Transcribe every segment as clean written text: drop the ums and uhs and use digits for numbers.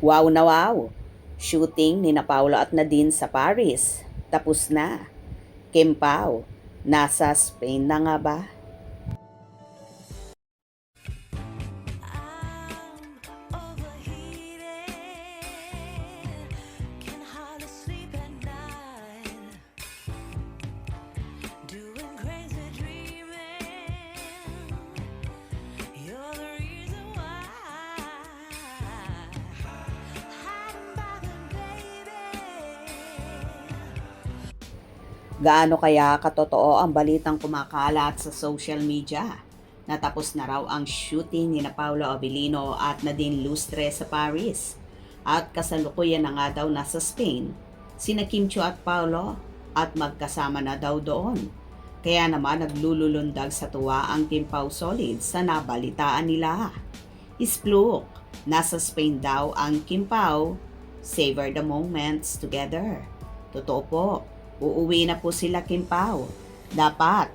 Wow na wow! Shooting ni na Paolo at Nadine sa Paris. Tapos na. Kim Pao, nasa Spain na nga ba? I'm overheated, can hardly sleep at night, doing crazy dreaming. You're the reason why, hiding by the baby. Gaano kaya katotoo ang balitang kumakalat sa social media? Natapos na raw ang shooting ni na Paolo Abilino at Nadine Lustre sa Paris. At kasalukuyan na nga daw nasa Spain, sina Kim Chiu at Paolo at magkasama na daw doon. Kaya naman naglululundag sa tuwa ang Kim Pao Solid sa nabalitaan nila. Ispluk, nasa Spain daw ang Kim Pao, savor the moments together. Totoo po, uuwi na po sila Kim Pao. Dapat,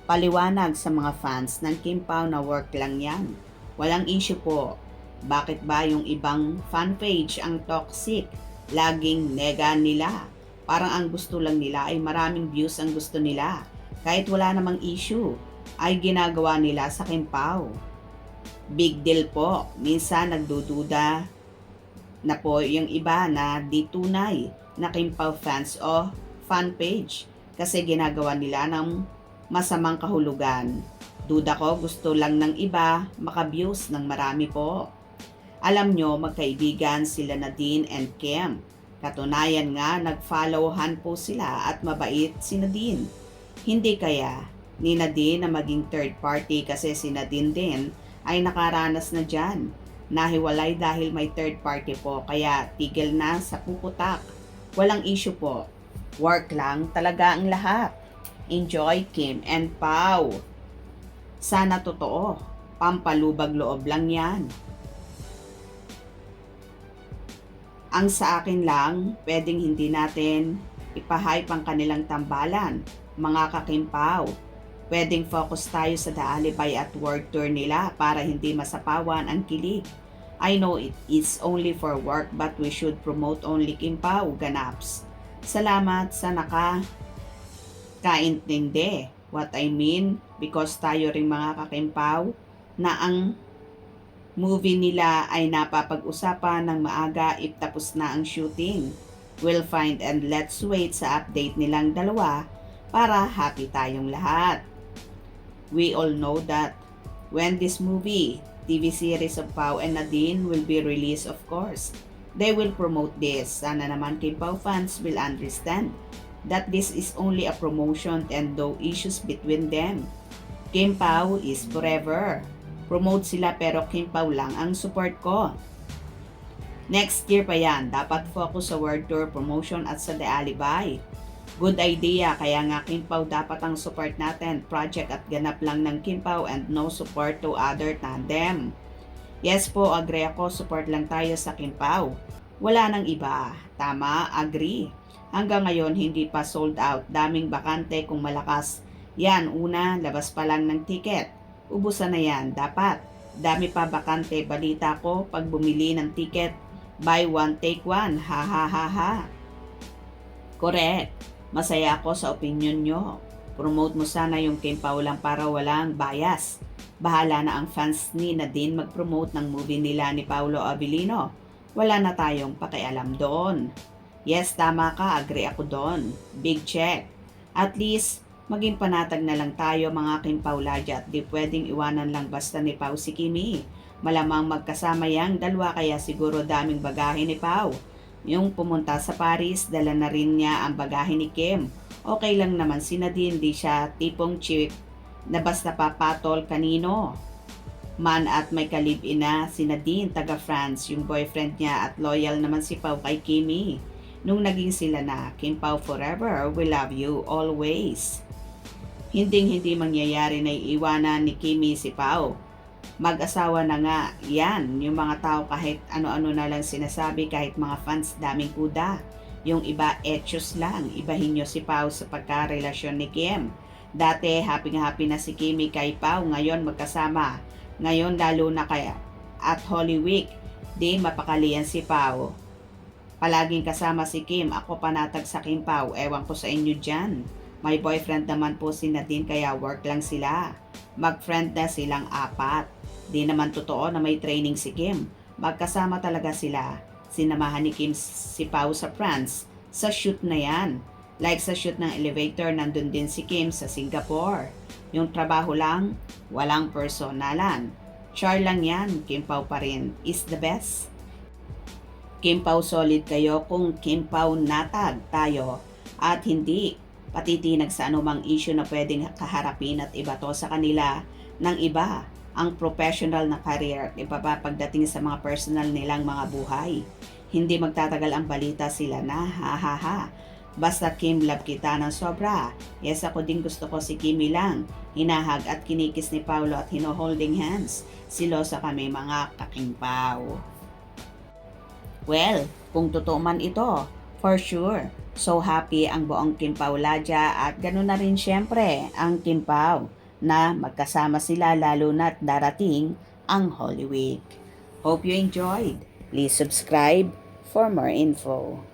paliwanag sa mga fans ng Kim Pao na work lang yan. Walang issue po. Bakit ba yung ibang fan page ang toxic? Laging nega nila. Parang ang gusto lang nila ay maraming views ang gusto nila. Kahit wala namang issue, ay ginagawa nila sa Kim Pao. Big deal po. Minsan nagdududa na po yung iba na di tunay na Kim Pao fans o fan page kasi ginagawa nila ng masamang kahulugan. Duda ko gusto lang ng iba maka-views ng marami po. Alam nyo, magkaibigan sila Nadine and Kim. Katunayan nga, nag-followan po sila at mabait si Nadine. Hindi kaya ni Nadine na maging third party kasi si Nadine din ay nakaranas na dyan. Nahiwalay dahil may third party po kaya tigil na sa puputak. Walang issue po. Work lang talaga ang lahat. Enjoy Kim and Pao. Sana totoo. Pampalubag loob lang yan. Ang sa akin lang, pwedeng hindi natin ipahype ang kanilang tambalan, mga kakimpaw. Pwedeng focus tayo sa The Alibay at world tour nila para hindi masapawan ang kilig. I know it is only for work but we should promote only Kimpaw ganaps. Salamat sa kaintindi. What I mean, because tayo ring mga kakimpaw na ang movie nila ay napapag-usapan ng maaga if tapos na ang shooting. We'll find and let's wait sa update nilang dalawa para happy tayong lahat. We all know that when this movie, TV series of Pao and Nadine will be released of course, they will promote this. Sana naman Kim Pao fans will understand that this is only a promotion and no issues between them. Kim Pao is forever. Promote sila pero Kim Pao lang ang support ko. Next year pa yan, dapat focus sa world tour promotion at sa The Alibay. Good idea, kaya nga Kim Pao dapat ang support natin. Project at ganap lang ng Kim Pao and no support to other tandem. Yes po, agree ako, support lang tayo sa Kim Pao. Wala nang iba. Tama, agree. Hanggang ngayon hindi pa sold out. Daming bakante kung malakas. Yan, una, labas pa lang ng ticket. Ubusan na yan, dapat. Dami pa bakante, balita ko, pag bumili ng ticket, buy one, take one, ha ha ha ha. Correct. Masaya ako sa opinion nyo. Promote mo sana yung Kim Pao lang para walang bias. Bahala na ang fans ni Nadine mag-promote ng movie nila ni Paolo Abilino. Wala na tayong pakialam doon. Yes, tama ka, agree ako doon. Big check. At least, maging panatag na lang tayo mga Kim Pao Ladya at di pwedeng iwanan lang basta ni Pao si Kimi. Malamang magkasama yang dalawa kaya siguro daming bagahe ni Pao. Yung pumunta sa Paris, dala na rin niya ang bagahe ni Kim. Okay lang naman si Nadine, di siya tipong chick na basta papatol kanino. Man at may kalib-in na si Nadine, taga France, yung boyfriend niya at loyal naman si Pao kay Kimi. Nung naging sila na, Kim Pao forever, we love you always. Hinding-hindi mangyayari na iiwanan ni Kimi si Pao. Mag-asawa na nga, yan, yung mga tao kahit ano-ano na lang sinasabi, kahit mga fans daming kuda. Yung iba, etyos lang, ibahin nyo si Pao sa pagkarelasyon ni Kim. Dati, happy na si Kimi kay Pao, ngayon magkasama. Ngayon, lalo na kaya at Holy Week, Di mapakalian si Pao. Palaging kasama si Kim, ako panatag sa Kim Pao, ewan ko sa inyo dyan. May boyfriend naman po si Nadine kaya work lang sila. Mag-friend na silang apat. Di naman totoo na may training si Kim. Magkasama talaga sila. Sinamahan ni Kim si Pao sa France. Sa shoot na yan. Like sa shoot ng elevator, nandun din si Kim sa Singapore. Yung trabaho lang, walang personalan. Char lang yan, Kim Pao pa rin is the best. Kim Pao solid kayo kung Kim Pao natag tayo at hindi patitinag sa anumang issue na pwedeng kaharapin at iba to sa kanila ng iba ang professional na career at iba pa pagdating sa mga personal nilang mga buhay. Hindi magtatagal ang balita sila na ha ha ha. Basta Kim, love kita ng sobra. Yes, ako din gusto ko si Kimi lang. Hinahag at kinikis ni Paulo at hino-holding hands. Silosa kami mga kakimpaw. Well, kung totoo man ito, for sure. So happy ang buong Kimpaw Ladya at ganoon na rin syempre ang Kimpaw na magkasama sila lalo na't darating ang Holy Week. Hope you enjoyed. Please subscribe for more info.